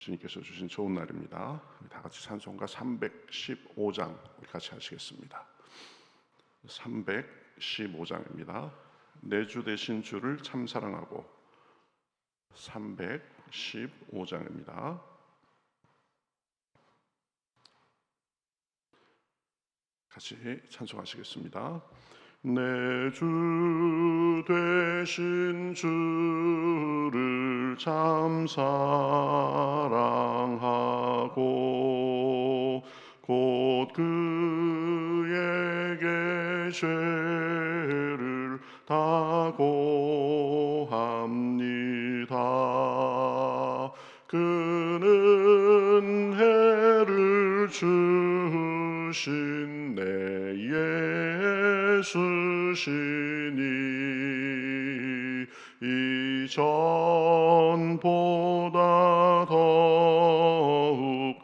주님께서 주신 좋은 날입니다. 다 같이 찬송가 315장 우리 같이 하시겠습니다. 315장입니다. 내 주 되신 주를 참 사랑하고. 315장입니다. 같이 찬송하시겠습니다. 내 주 되신 주를 참 사랑하고 곧 그에게 죄를 다 고합니다. 그는 해를 주신 내 예수시니 이전보다 더욱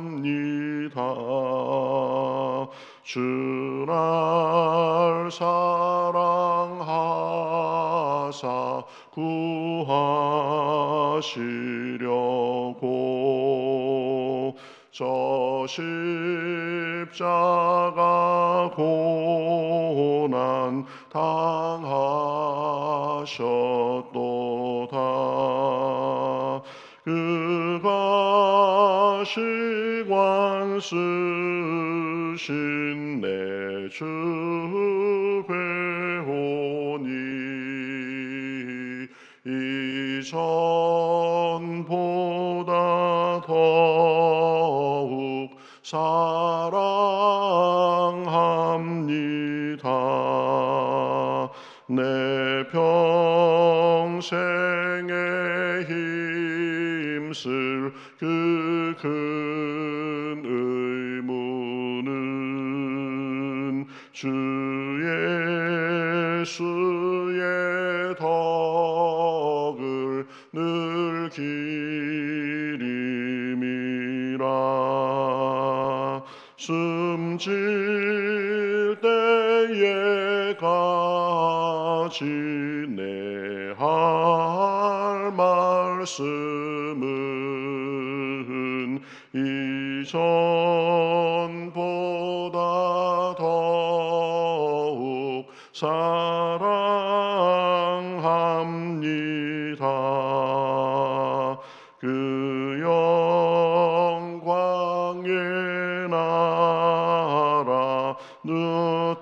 사랑합니다. 주날 사랑하사 구하시려고 저 십자가 고난 당하셨도다. 그가 시관 쓰신 내 주 회오니 이전보다 더욱 사랑합니다. 내 평생에 힘쓸 그 큰 의무는 주 예수의 덕을 늘 기림이라. 숨질 때에까지 내 할 말씀은 이전보다 더욱 사랑합니다. 그 영광의 나라 늘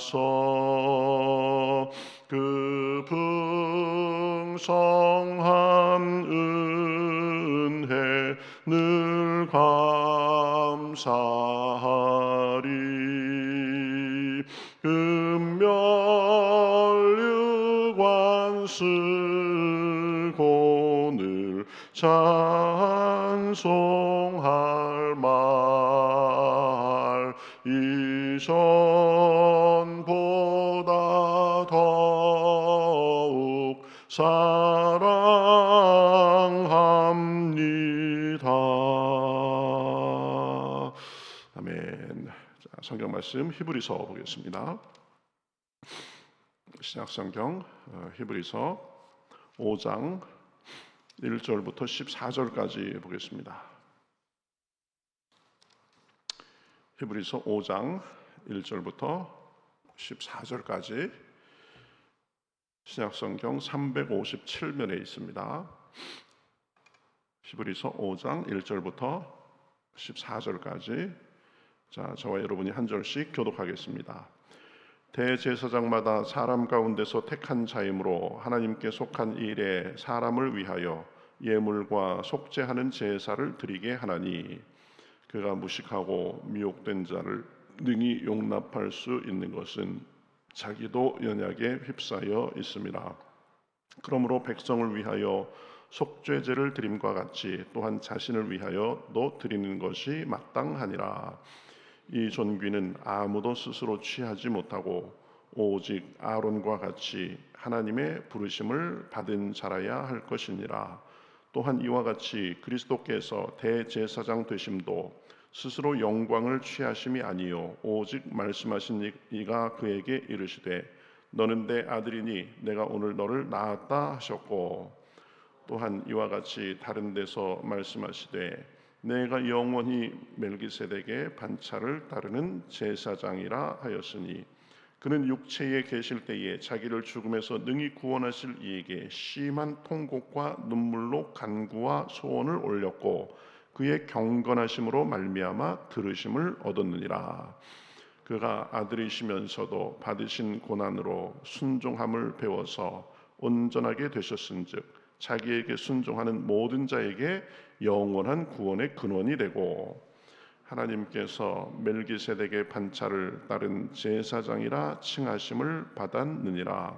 들어가서 그 풍성한 은혜 늘 감사하리. 금멸유관 쓰고 늘 찬송할 말 이전보다 더욱 사랑합니다. 아멘. 자, 성경 말씀 히브리서 보겠습니다. 신약성경 히브리서 5장 1절부터 14절까지 보겠습니다. 히브리서 5장 1절부터 14절까지 신약성경 357면에 있습니다. 히브리서 5장 1절부터 14절까지 자, 저와 여러분이 한 절씩 교독하겠습니다. 대제사장마다 사람 가운데서 택한 자이므로 하나님께 속한 일에 사람을 위하여 예물과 속죄하는 제사를 드리게 하나니 그가 무식하고 미혹된 자를 능히 용납할 수 있는 것은 자기도 연약에 휩싸여 있습니다. 그러므로 백성을 위하여 속죄제를 드림과 같이 또한 자신을 위하여도 드리는 것이 마땅하니라. 이 존귀는 아무도 스스로 취하지 못하고 오직 아론과 같이 하나님의 부르심을 받은 자라야 할 것이니라. 또한 이와 같이 그리스도께서 대제사장 되심도 스스로 영광을 취하심이 아니요 오직 말씀하신 이가 그에게 이르시되 너는 내 아들이니 내가 오늘 너를 낳았다 하셨고, 또한 이와 같이 다른 데서 말씀하시되 내가 영원히 멜기세덱의 반차를 따르는 제사장이라 하였으니 그는 육체에 계실 때에 자기를 죽음에서 능히 구원하실 이에게 심한 통곡과 눈물로 간구와 소원을 올렸고 그의 경건하심으로 말미암아 들으심을 얻었느니라. 그가 아들이시면서도 받으신 고난으로 순종함을 배워서 온전하게 되셨은즉 자기에게 순종하는 모든 자에게 영원한 구원의 근원이 되고, 하나님께서 멜기세덱의 반차를 따른 제사장이라 칭하심을 받았느니라.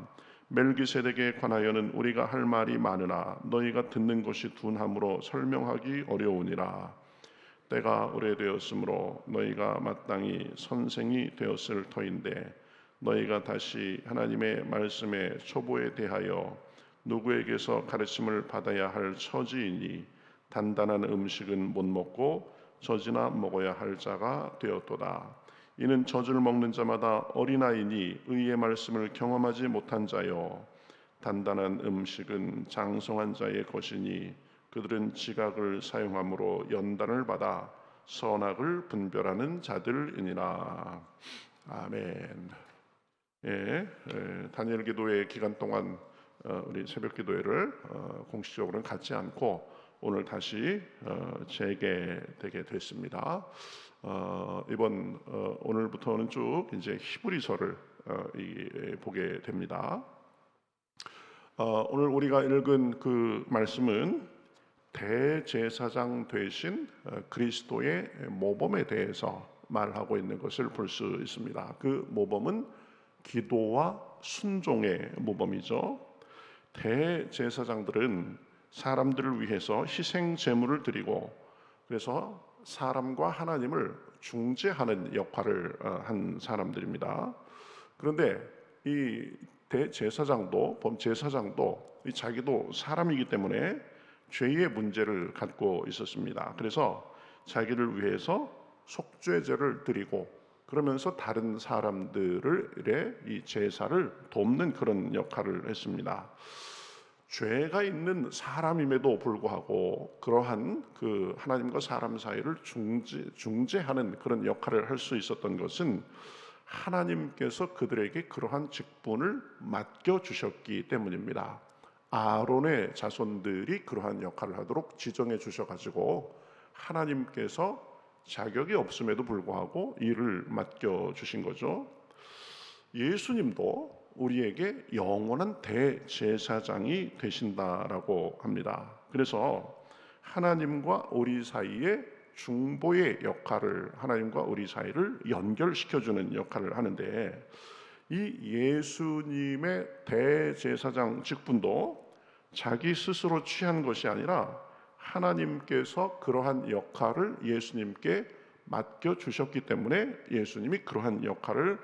멜기세덱에 관하여는 우리가 할 말이 많으나 너희가 듣는 것이 둔함으로 설명하기 어려우니라. 때가 오래되었으므로 너희가 마땅히 선생이 되었을 터인데 너희가 다시 하나님의 말씀의 초보에 대하여 누구에게서 가르침을 받아야 할 처지이니 단단한 음식은 못 먹고 젖이나 먹어야 할 자가 되었도다. 이는 젖을 먹는 자마다 어린아이니 의의 말씀을 경험하지 못한 자요, 단단한 음식은 장성한 자의 것이니 그들은 지각을 사용함으로 연단을 받아 선악을 분별하는 자들이니라. 아멘. 다니엘 기도회 기간 동안 우리 새벽 기도회를 공식적으로는 갖지 않고 오늘 다시 재개되게 됐습니다. 이번 오늘부터는 쭉 이제 히브리서를 보게 됩니다. 오늘 우리가 읽은 그 말씀은 대제사장 되신 그리스도의 모범에 대해서 말하고 있는 것을 볼 수 있습니다. 그 모범은 기도와 순종의 모범이죠. 대제사장들은 사람들을 위해서 희생 제물을 드리고 그래서 사람과 하나님을 중재하는 역할을 한 사람들입니다. 그런데 이 대제사장도 범제사장도 자기도 사람이기 때문에 죄의 문제를 갖고 있었습니다. 그래서 자기를 위해서 속죄제를 드리고 그러면서 다른 사람들의 이 제사를 돕는 그런 역할을 했습니다. 죄가 있는 사람임에도 불구하고 그러한 그 하나님과 사람 사이를 중재하는 그런 역할을 할 수 있었던 것은 하나님께서 그들에게 그러한 직분을 맡겨 주셨기 때문입니다. 아론의 자손들이 그러한 역할을 하도록 지정해 주셔가지고 하나님께서 자격이 없음에도 불구하고 일을 맡겨 주신 거죠. 예수님도 우리에게 영원한 대제사장이 되신다라고 합니다. 그래서 하나님과 우리 사이의 중보의 역할을, 하나님과 우리 사이를 연결시켜주는 역할을 하는데, 이 예수님의 대제사장 직분도 자기 스스로 취한 것이 아니라 하나님께서 그러한 역할을 예수님께 맡겨주셨기 때문에 예수님이 그러한 역할을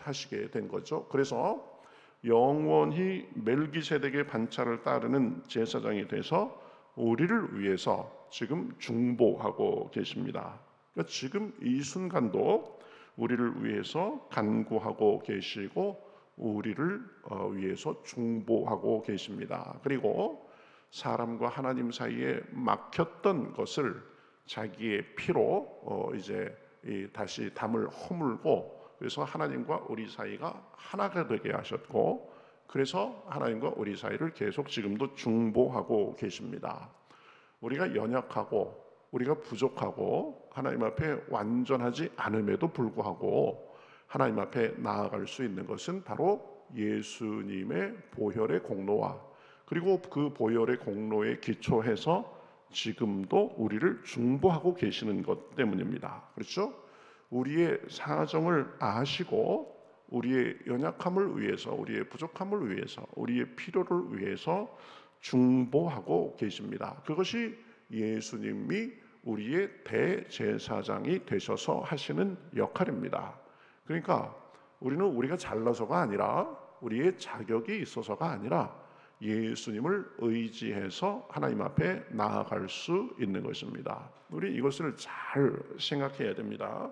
하시게 된 거죠. 그래서 영원히 멜기세덱의 반차를 따르는 제사장이 돼서 우리를 위해서 지금 중보하고 계십니다. 그러니까 지금 이 순간도 우리를 위해서 간구하고 계시고 우리를 위해서 중보하고 계십니다. 그리고 사람과 하나님 사이에 막혔던 것을 자기의 피로 이제 다시 담을 허물고 그래서 하나님과 우리 사이가 하나가 되게 하셨고 그래서 하나님과 우리 사이를 계속 지금도 중보하고 계십니다. 우리가 연약하고 우리가 부족하고 하나님 앞에 완전하지 않음에도 불구하고 하나님 앞에 나아갈 수 있는 것은 바로 예수님의 보혈의 공로와 그리고 그 보혈의 공로에 기초해서 지금도 우리를 중보하고 계시는 것 때문입니다. 그렇죠? 우리의 사정을 아시고 우리의 연약함을 위해서, 우리의 부족함을 위해서, 우리의 필요를 위해서 중보하고 계십니다. 그것이 예수님이 우리의 대제사장이 되셔서 하시는 역할입니다. 그러니까 우리는 우리가 잘나서가 아니라 우리의 자격이 있어서가 아니라 예수님을 의지해서 하나님 앞에 나아갈 수 있는 것입니다. 우리 이것을 잘 생각해야 됩니다.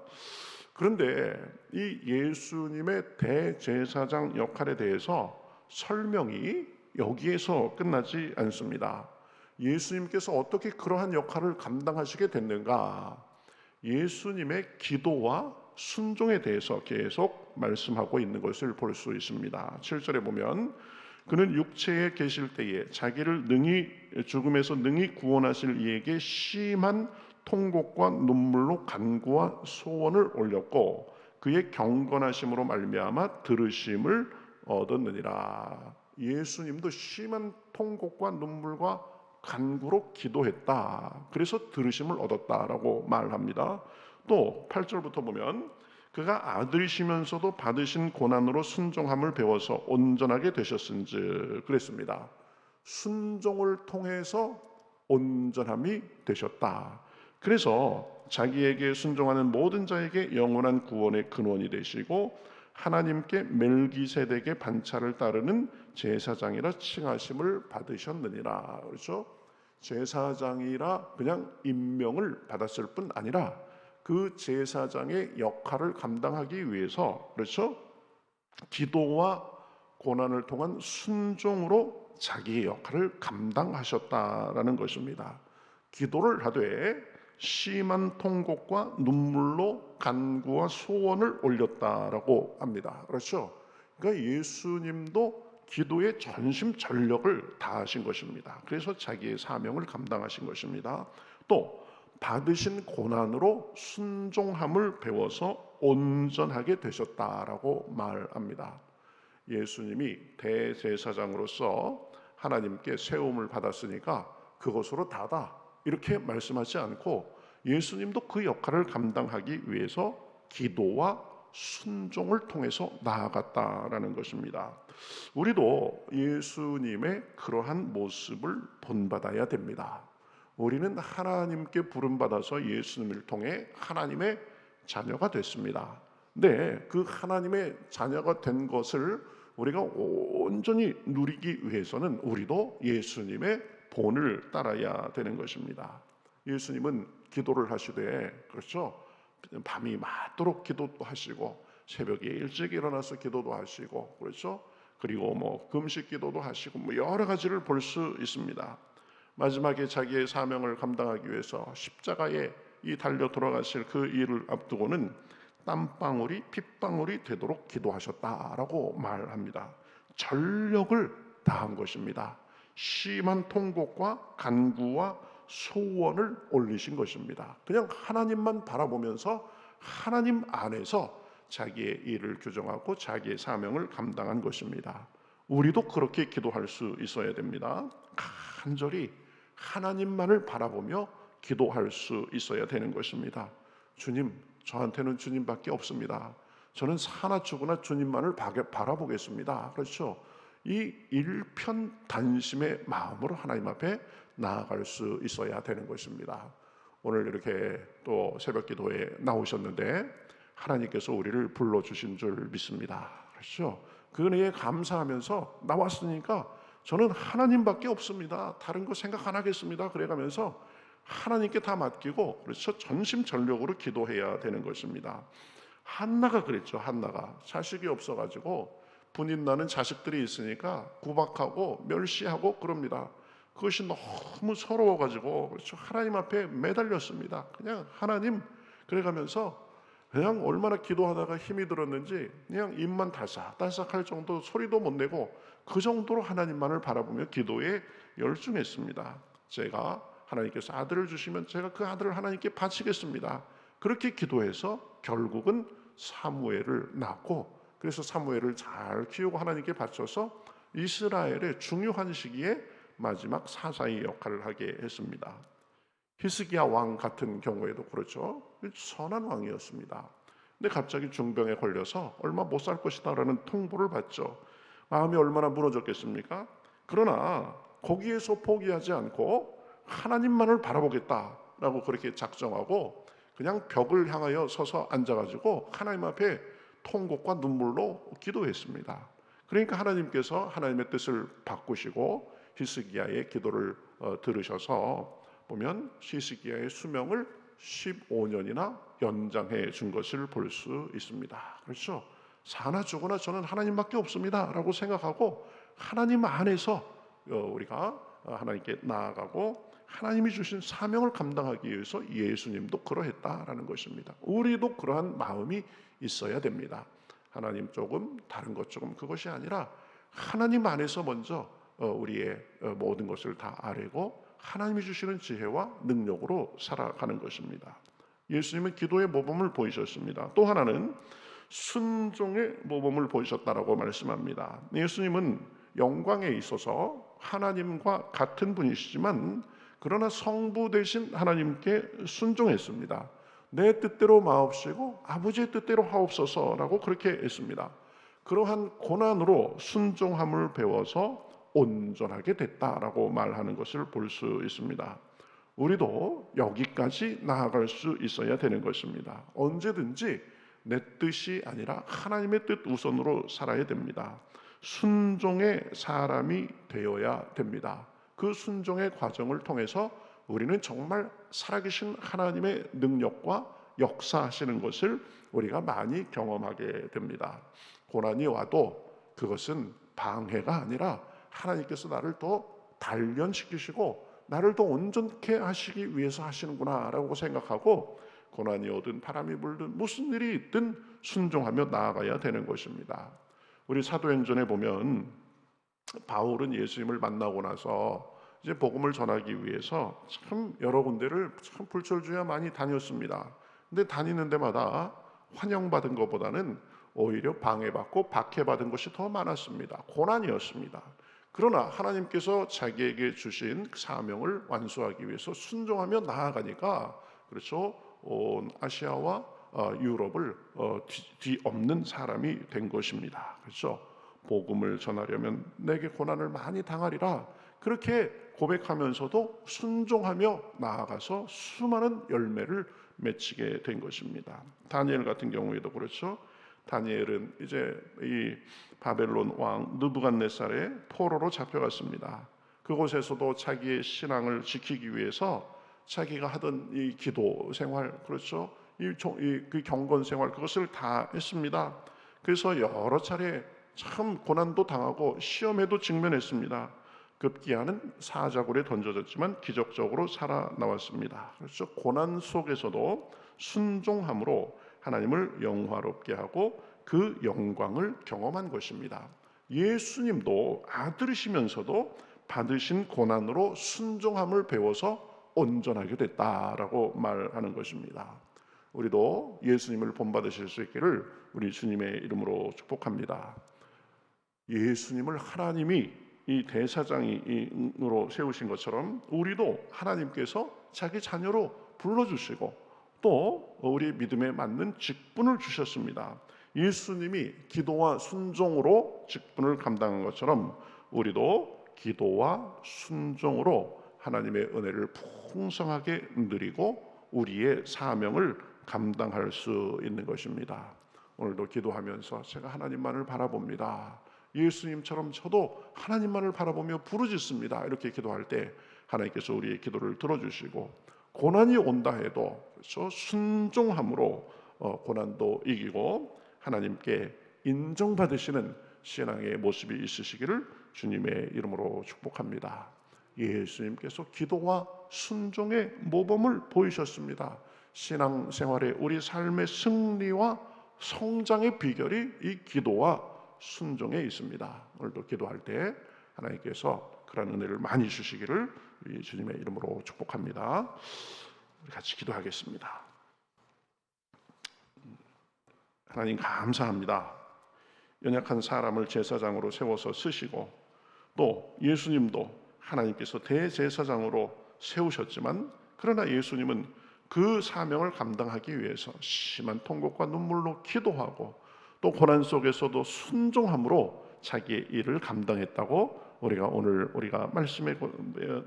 그런데 이 예수님의 대제사장 역할에 대해서 설명이 여기에서 끝나지 않습니다. 예수님께서 어떻게 그러한 역할을 감당하시게 됐는가? 예수님의 기도와 순종에 대해서 계속 말씀하고 있는 것을 볼 수 있습니다. 7절에 보면 그는 육체에 계실 때에 자기를 죽음에서 능히 구원하실 이에게 심한 통곡과 눈물로 간구와 소원을 올렸고 그의 경건하심으로 말미암아 들으심을 얻었느니라. 예수님도 심한 통곡과 눈물과 간구로 기도했다. 그래서 들으심을 얻었다라고 말합니다. 또 8절부터 보면 그가 아들이시면서도 받으신 고난으로 순종함을 배워서 온전하게 되셨은즉 그랬습니다. 순종을 통해서 온전함이 되셨다. 그래서 자기에게 순종하는 모든 자에게 영원한 구원의 근원이 되시고 하나님께 멜기세덱의 반차를 따르는 제사장이라 칭하심을 받으셨느니라. 그렇죠? 제사장이라 그냥 임명을 받았을 뿐 아니라 그 제사장의 역할을 감당하기 위해서 그렇죠? 기도와 고난을 통한 순종으로 자기의 역할을 감당하셨다라는 것입니다. 기도를 하되 심한 통곡과 눈물로 간구와 소원을 올렸다라고 합니다. 그렇죠? 그러니까 예수님도 기도에 전심전력을 다하신 것입니다. 그래서 자기의 사명을 감당하신 것입니다. 또 받으신 고난으로 순종함을 배워서 온전하게 되셨다라고 말합니다. 예수님이 대제사장으로서 하나님께 세움을 받았으니까 그것으로 다다 이렇게 말씀하지 않고 예수님도 그 역할을 감당하기 위해서 기도와 순종을 통해서 나아갔다라는 것입니다. 우리도 예수님의 그러한 모습을 본받아야 됩니다. 우리는 하나님께 부름받아서 예수님을 통해 하나님의 자녀가 됐습니다. 네, 그 하나님의 자녀가 된 것을 우리가 온전히 누리기 위해서는 우리도 예수님의 본을 따라야 되는 것입니다. 예수님은 기도를 하시되 그렇죠? 밤이 맞도록 기도도 하시고 새벽에 일찍 일어나서 기도도 하시고 그렇죠? 그리고 금식 기도도 하시고 여러 가지를 볼 수 있습니다. 마지막에 자기의 사명을 감당하기 위해서 십자가에 이 달려 돌아가실 그 일을 앞두고는 땀방울이 핏방울이 되도록 기도하셨다라고 말합니다. 전력을 다한 것입니다. 심한 통곡과 간구와 소원을 올리신 것입니다. 그냥 하나님만 바라보면서 하나님 안에서 자기의 일을 규정하고 자기의 사명을 감당한 것입니다. 우리도 그렇게 기도할 수 있어야 됩니다. 간절히 하나님만을 바라보며 기도할 수 있어야 되는 것입니다. 주님, 저한테는 주님밖에 없습니다. 저는 사나 죽으나 주님만을 바라보겠습니다. 그렇죠? 이 일편단심의 마음으로 하나님 앞에 나아갈 수 있어야 되는 것입니다. 오늘 이렇게 또 새벽 기도에 나오셨는데 하나님께서 우리를 불러주신 줄 믿습니다. 그렇죠? 그 은혜에 감사하면서 나왔으니까 저는 하나님밖에 없습니다. 다른 거 생각 안 하겠습니다. 그래가면서 하나님께 다 맡기고 그래서 전심전력으로 기도해야 되는 것입니다. 한나가 그랬죠. 한나가 자식이 없어가지고 분인 나는 자식들이 있으니까 구박하고 멸시하고 그럽니다. 그것이 너무 서러워가지고 그렇죠. 하나님 앞에 매달렸습니다. 그냥 하나님 그래가면서 그냥 얼마나 기도하다가 힘이 들었는지 그냥 입만 달싹달싹할 정도 소리도 못 내고 그 정도로 하나님만을 바라보며 기도에 열중했습니다. 제가 하나님께서 아들을 주시면 제가 그 아들을 하나님께 바치겠습니다. 그렇게 기도해서 결국은 사무엘을 낳고 그래서 사무엘을 잘 키우고 하나님께 바쳐서 이스라엘의 중요한 시기에 마지막 사사의 역할을 하게 했습니다. 히스기야 왕 같은 경우에도 그렇죠. 선한 왕이었습니다. 근데 갑자기 중병에 걸려서 얼마 못 살 것이다라는 통보를 받죠. 마음이 얼마나 무너졌겠습니까? 그러나 거기에서 포기하지 않고 하나님만을 바라보겠다라고 그렇게 작정하고 그냥 벽을 향하여 서서 앉아가지고 하나님 앞에 통곡과 눈물로 기도했습니다. 그러니까 하나님께서 하나님의 뜻을 바꾸시고 히스기야의 기도를 들으셔서 보면 히스기야의 수명을 15년이나 연장해 준 것을 볼 수 있습니다. 그렇죠? 사나 죽으나 저는 하나님밖에 없습니다 라고 생각하고 하나님 안에서 우리가 하나님께 나아가고 하나님이 주신 사명을 감당하기 위해서 예수님도 그러했다라는 것입니다. 우리도 그러한 마음이 있어야 됩니다. 하나님 조금 다른 것 조금 그것이 아니라 하나님 안에서 먼저 우리의 모든 것을 다 아뢰고 하나님이 주시는 지혜와 능력으로 살아가는 것입니다. 예수님은 기도의 모범을 보이셨습니다. 또 하나는 순종의 모범을 보이셨다라고 말씀합니다. 예수님은 영광에 있어서 하나님과 같은 분이시지만 그러나 성부 되신 하나님께 순종했습니다. 내 뜻대로 마옵시고 아버지의 뜻대로 하옵소서라고 그렇게 했습니다. 그러한 고난으로 순종함을 배워서 온전하게 됐다라고 말하는 것을 볼 수 있습니다. 우리도 여기까지 나아갈 수 있어야 되는 것입니다. 언제든지 내 뜻이 아니라 하나님의 뜻 우선으로 살아야 됩니다. 순종의 사람이 되어야 됩니다. 그 순종의 과정을 통해서 우리는 정말 살아계신 하나님의 능력과 역사하시는 것을 우리가 많이 경험하게 됩니다. 고난이 와도 그것은 방해가 아니라 하나님께서 나를 더 단련시키시고 나를 더 온전케 하시기 위해서 하시는구나 라고 생각하고 고난이 오든 바람이 불든 무슨 일이 있든 순종하며 나아가야 되는 것입니다. 우리 사도행전에 보면 바울은 예수님을 만나고 나서 이제 복음을 전하기 위해서 참 여러 군데를 참 불철주야 많이 다녔습니다. 근데 다니는 데마다 환영받은 것보다는 오히려 방해받고 박해받은 것이 더 많았습니다. 고난이었습니다. 그러나 하나님께서 자기에게 주신 사명을 완수하기 위해서 순종하며 나아가니까 그렇죠. 온 아시아와 유럽을 뒤엎는 사람이 된 것입니다. 그렇죠. 복음을 전하려면 내게 고난을 많이 당하리라 그렇게 고백하면서도 순종하며 나아가서 수많은 열매를 맺히게 된 것입니다. 다니엘 같은 경우에도 그렇죠. 다니엘은 이제 이 바벨론 왕 느부갓네살의 포로로 잡혀갔습니다. 그곳에서도 자기의 신앙을 지키기 위해서 자기가 하던 이 기도 생활 그렇죠. 그 경건 생활 그것을 다 했습니다. 그래서 여러 차례 참 고난도 당하고 시험에도 직면했습니다. 급기야는 사자굴에 던져졌지만 기적적으로 살아나왔습니다. 그래서 고난 속에서도 순종함으로 하나님을 영화롭게 하고 그 영광을 경험한 것입니다. 예수님도 아들이시면서도 받으신 고난으로 순종함을 배워서 온전하게 됐다라고 말하는 것입니다. 우리도 예수님을 본받으실 수 있기를 우리 주님의 이름으로 축복합니다. 예수님을 하나님이 이 대사장으로 세우신 것처럼 우리도 하나님께서 자기 자녀로 불러주시고 또 우리 믿음에 맞는 직분을 주셨습니다. 예수님이 기도와 순종으로 직분을 감당한 것처럼 우리도 기도와 순종으로 하나님의 은혜를 풍성하게 누리고 우리의 사명을 감당할 수 있는 것입니다. 오늘도 기도하면서 제가 하나님만을 바라봅니다. 예수님처럼 저도 하나님만을 바라보며 부르짖습니다. 이렇게 기도할 때 하나님께서 우리의 기도를 들어주시고 고난이 온다 해도 그렇죠? 순종함으로 고난도 이기고 하나님께 인정받으시는 신앙의 모습이 있으시기를 주님의 이름으로 축복합니다. 예수님께서 기도와 순종의 모범을 보이셨습니다. 신앙생활의 우리 삶의 승리와 성장의 비결이 이 기도와 순종에 있습니다. 오늘도 기도할 때 하나님께서 그런 은혜를 많이 주시기를 우리 주님의 이름으로 축복합니다. 우리 같이 기도하겠습니다. 하나님 감사합니다. 연약한 사람을 제사장으로 세워서 쓰시고 또 예수님도 하나님께서 대제사장으로 세우셨지만 그러나 예수님은 그 사명을 감당하기 위해서 심한 통곡과 눈물로 기도하고 또 고난 속에서도 순종함으로 자기의 일을 감당했다고 우리가 말씀에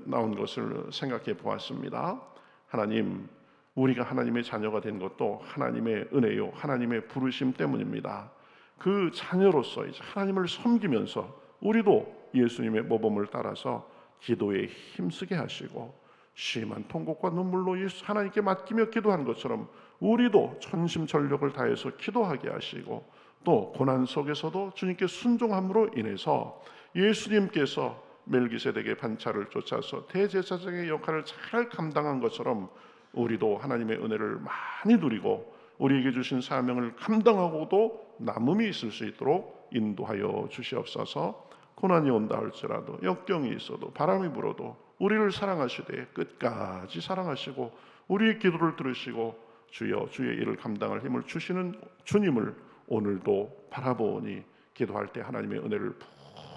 나온 것을 생각해 보았습니다. 하나님, 우리가 하나님의 자녀가 된 것도 하나님의 은혜요, 하나님의 부르심 때문입니다. 그 자녀로서 이제 하나님을 섬기면서 우리도 예수님의 모범을 따라서 기도에 힘쓰게 하시고 심한 통곡과 눈물로 하나님께 맡기며 기도한 것처럼 우리도 전심전력을 다해서 기도하게 하시고, 또 고난 속에서도 주님께 순종함으로 인해서 예수님께서 멜기세덱의 반차를 쫓아서 대제사장의 역할을 잘 감당한 것처럼 우리도 하나님의 은혜를 많이 누리고 우리에게 주신 사명을 감당하고도 남음이 있을 수 있도록 인도하여 주시옵소서. 고난이 온다 할지라도, 역경이 있어도, 바람이 불어도 우리를 사랑하시되 끝까지 사랑하시고 우리의 기도를 들으시고 주여 주의 일을 감당할 힘을 주시는 주님을 오늘도 바라보니 기도할 때 하나님의 은혜를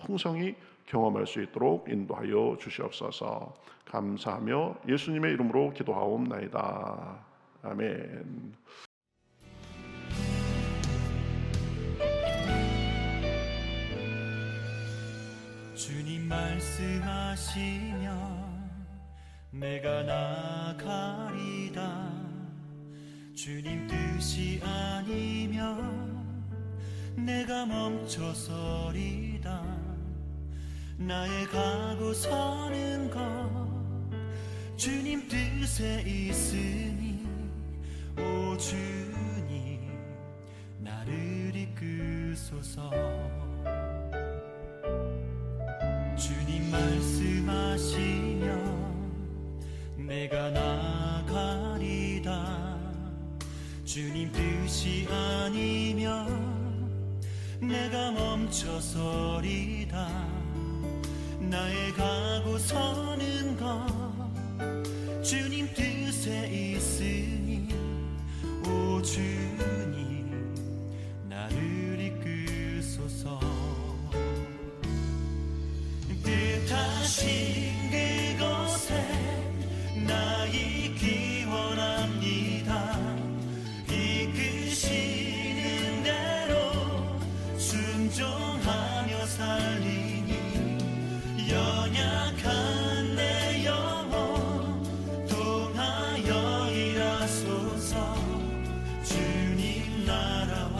풍성히 경험할 수 있도록 인도하여 주시옵소서. 감사하며 예수님의 이름으로 기도하옵나이다. 아멘. 주님 말씀하시면 내가 나가리다. 주님 뜻이 아니면 내가 멈춰서리다. 나의 가고 서는 것 주님 뜻에 있으니 오 주님 나를 이끄소서. 주님 말씀하시면 내가 나가리다. 주님 뜻이 아니면 내가 멈춰서리다. 나의 가고 서는 것 주님 뜻에 있으니 오 주님 나를 이끄소서. 뜻하신 그곳에 나 있기 원합니다. 이끄시는 대로 순종하며 살리니 연약한 내 영혼 통하여 일하소서. 주님 나라와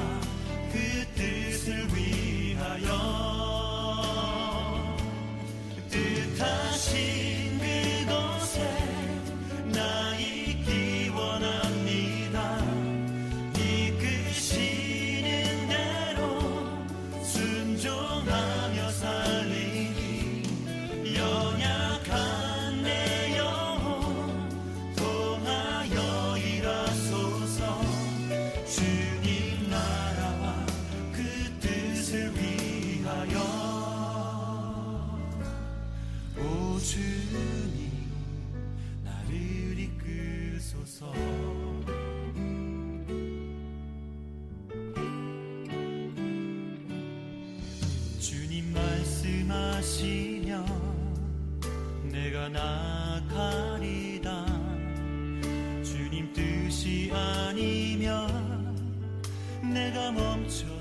그 뜻을 위하여 뜻하신 그곳에 나 있기 원합니다. 이끄시는 대로 순종하며 살리니 연약한 내 영혼 통하여 일하소서. 주님 나라와 그 뜻을 위하여 오 주님 나를 이끄소서. 주님 말씀하시면 내가 나가리다. 주님 뜻이 아니면 내가 멈춰